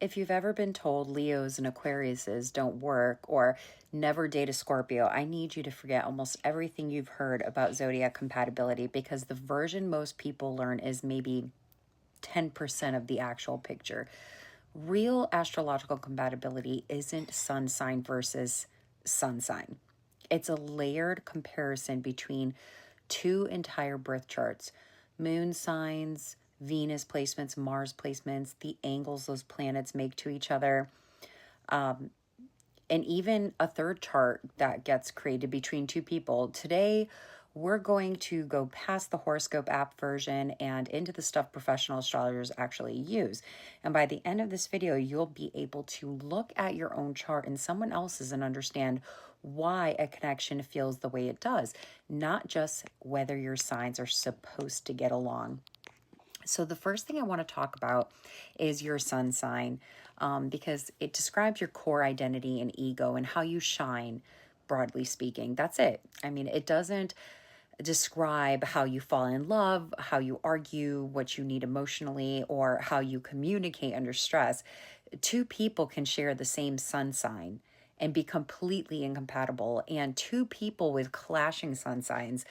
If you've ever been told Leos and Aquariuses don't work or never date a Scorpio, I need you to forget almost everything you've heard about zodiac compatibility, because the version most people learn is maybe 10% of the actual picture. Real astrological compatibility isn't sun sign versus sun sign. It's a layered comparison between two entire birth charts, moon signs, Venus placements, Mars placements, the angles those planets make to each other, and even a third chart that gets created between two people. Today, we're going to go past the horoscope app version and into the stuff professional astrologers actually use. And by the end of this video, you'll be able to look at your own chart and someone else's and understand why a connection feels the way it does, not just whether your signs are supposed to get along. So the first thing I want to talk about is your sun sign, because it describes your core identity and ego and how you shine, broadly speaking. That's it. I mean, it doesn't describe how you fall in love, how you argue, what you need emotionally, or how you communicate under stress. Two people can share the same sun sign and be completely incompatible, and two people with clashing sun signs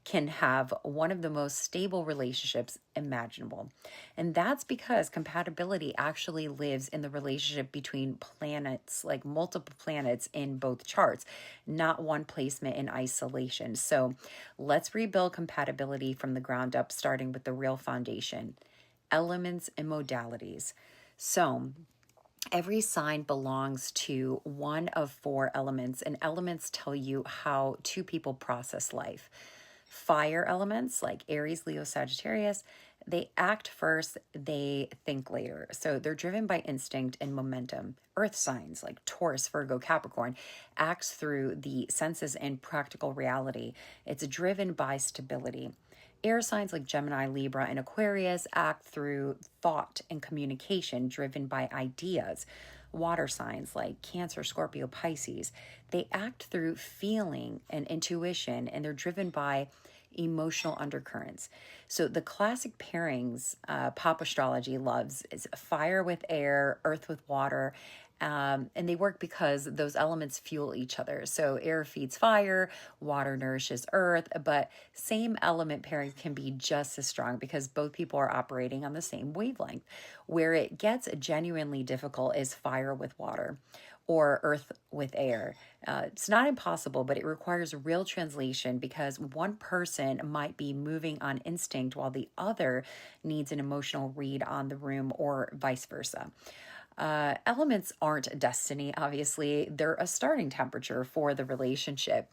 can have one of the most stable relationships imaginable. And that's because compatibility actually lives in the relationship between planets, like multiple planets in both charts, not one placement in isolation. So let's rebuild compatibility from the ground up, starting with the real foundation, elements and modalities. So every sign belongs to one of four elements, and elements tell you how two people process life. Fire elements like Aries, Leo, Sagittarius, they act first, they think later. So they're driven by instinct and momentum. Earth signs like Taurus, Virgo, Capricorn acts through the senses and practical reality. It's driven by stability. Air signs like Gemini, Libra, and Aquarius act through thought and communication, driven by ideas. Water signs like Cancer, Scorpio, Pisces, they act through feeling and intuition, and they're driven by emotional undercurrents. So the classic pairings pop astrology loves is fire with air, earth with water, and they work because those elements fuel each other. So air feeds fire, water nourishes earth, but same element pairings can be just as strong because both people are operating on the same wavelength. Where it gets genuinely difficult is fire with water or earth with air. It's not impossible, but it requires real translation because one person might be moving on instinct while the other needs an emotional read on the room, or vice versa. Elements aren't destiny, obviously. They're a starting temperature for the relationship.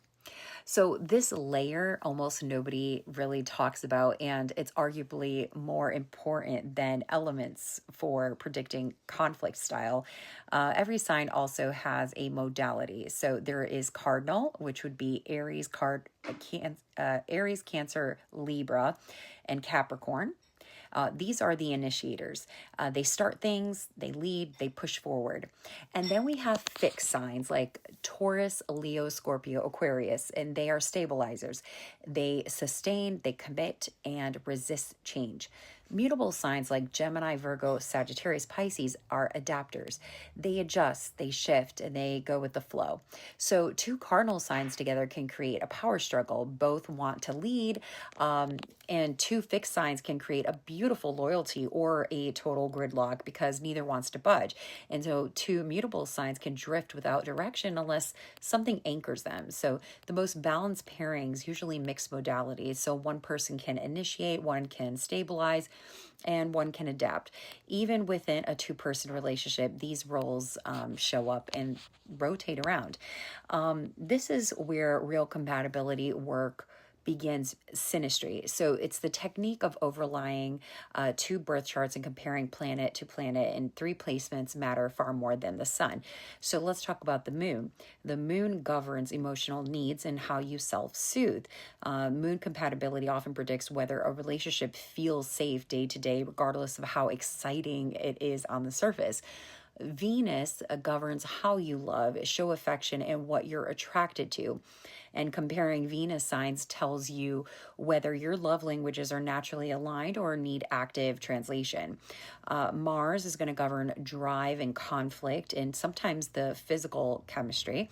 So this layer almost nobody really talks about, and it's arguably more important than elements for predicting conflict style. Every sign also has a modality. So there is cardinal, which would be Aries, Aries, Cancer, Libra, and Capricorn. These are the initiators. They start things, they lead, they push forward. And then we have fixed signs like Taurus, Leo, Scorpio, Aquarius, and they are stabilizers. They sustain, they commit, and resist change. Mutable signs like Gemini, Virgo, Sagittarius, Pisces are adapters. They adjust, they shift, and they go with the flow. So two cardinal signs together can create a power struggle. Both want to lead, and two fixed signs can create a beautiful loyalty or a total gridlock because neither wants to budge. And so two mutable signs can drift without direction unless something anchors them. So the most balanced pairings usually mix modalities. So one person can initiate, one can stabilize, and one can adapt. Even within a two-person relationship, these roles show up and rotate around. This is where real compatibility work begins, synastry. So it's the technique of overlaying two birth charts and comparing planet to planet, and three placements matter far more than the sun. So let's talk about the moon. The moon governs emotional needs and how you self-soothe. Moon compatibility often predicts whether a relationship feels safe day to day, regardless of how exciting it is on the surface. Venus governs how you love, show affection, and what you're attracted to. And comparing Venus signs tells you whether your love languages are naturally aligned or need active translation. Mars is going to govern drive and conflict and sometimes the physical chemistry.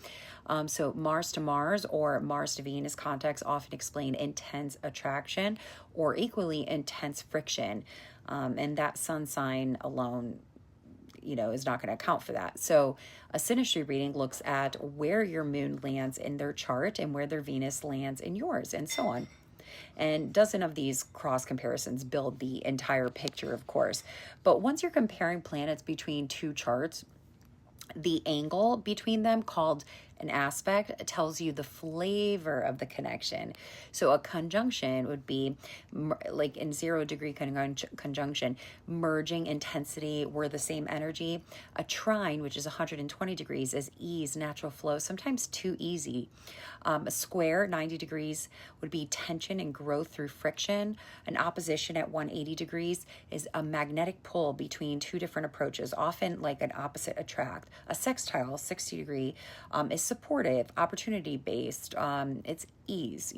So Mars to Mars or Mars to Venus contacts often explain intense attraction or equally intense friction. And that sun sign alone, is not going to account for that. So a synastry reading looks at where your moon lands in their chart and where their Venus lands in yours, and so on. And dozen of these cross comparisons build the entire picture, of course. But once you're comparing planets between two charts, the angle between them, called an aspect, tells you the flavor of the connection. So a conjunction would be like in 0-degree conjunction, merging intensity, we're the same energy. A trine, which is 120 degrees, is ease, natural flow, sometimes too easy. A square, 90 degrees, would be tension and growth through friction. An opposition at 180 degrees is a magnetic pull between two different approaches, often like an opposite attract. A sextile, 60 degree, is supportive, opportunity-based. It's ease,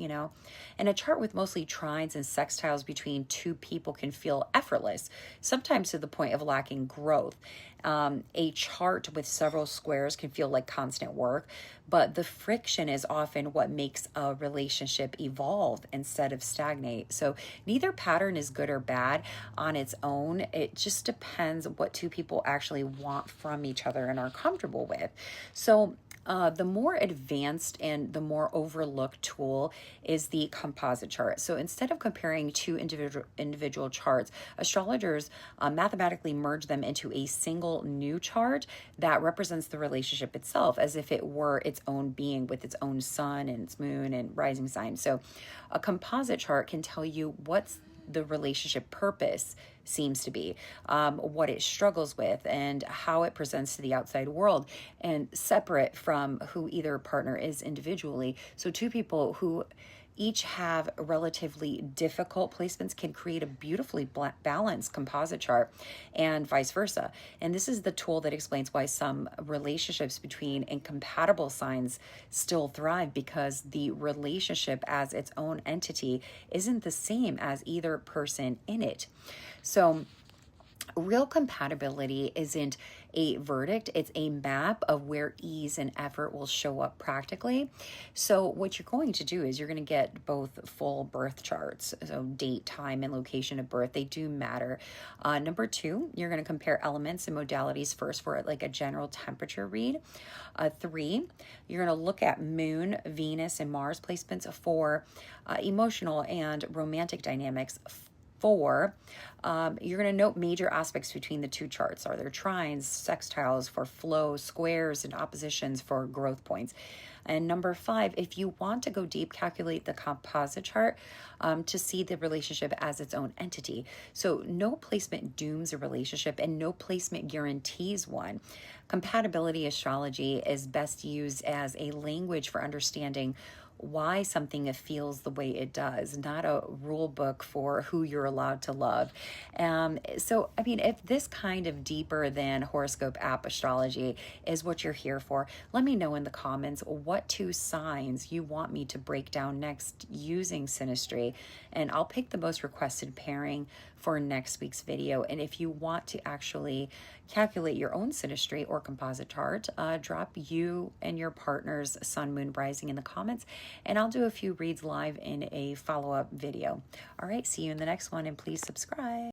And a chart with mostly trines and sextiles between two people can feel effortless, sometimes to the point of lacking growth. A chart with several squares can feel like constant work, but the friction is often what makes a relationship evolve instead of stagnate. So neither pattern is good or bad on its own. It just depends what two people actually want from each other and are comfortable with. So the more advanced and the more overlooked tool is the composite chart. So instead of comparing two individual charts, astrologers mathematically merge them into a single new chart that represents the relationship itself as if it were its own being with its own sun and its moon and rising sign. So a composite chart can tell you what's the relationship purpose seems to be, what it struggles with, and how it presents to the outside world, and separate from who either partner is individually. So two people who each have relatively difficult placements can create a beautifully balanced composite chart, and vice versa. And this is the tool that explains why some relationships between incompatible signs still thrive, because the relationship as its own entity isn't the same as either person in it. So real compatibility isn't a verdict, it's a map of where ease and effort will show up practically. So what you're going to do is you're going to get both full birth charts, so date, time, and location of birth. They do matter. Number two, you're going to compare elements and modalities first for like a general temperature read. Three, you're going to look at moon, Venus, and Mars placements for emotional and romantic dynamics. Four, you're going to note major aspects between the two charts. Are there trines, sextiles for flow, squares, and oppositions for growth points? And number five, if you want to go deep, calculate the composite chart to see the relationship as its own entity. So no placement dooms a relationship and no placement guarantees one. Compatibility astrology is best used as a language for understanding why something feels the way it does, not a rule book for who you're allowed to love. So, I mean, if this kind of deeper than horoscope app astrology is what you're here for, let me know in the comments what two signs you want me to break down next using Synastry, and I'll pick the most requested pairing for next week's video. And if you want to actually calculate your own Synastry or composite chart, drop you and your partner's sun, moon, rising in the comments, and I'll do a few reads live in a follow-up video. All right, see you in the next one, and please subscribe.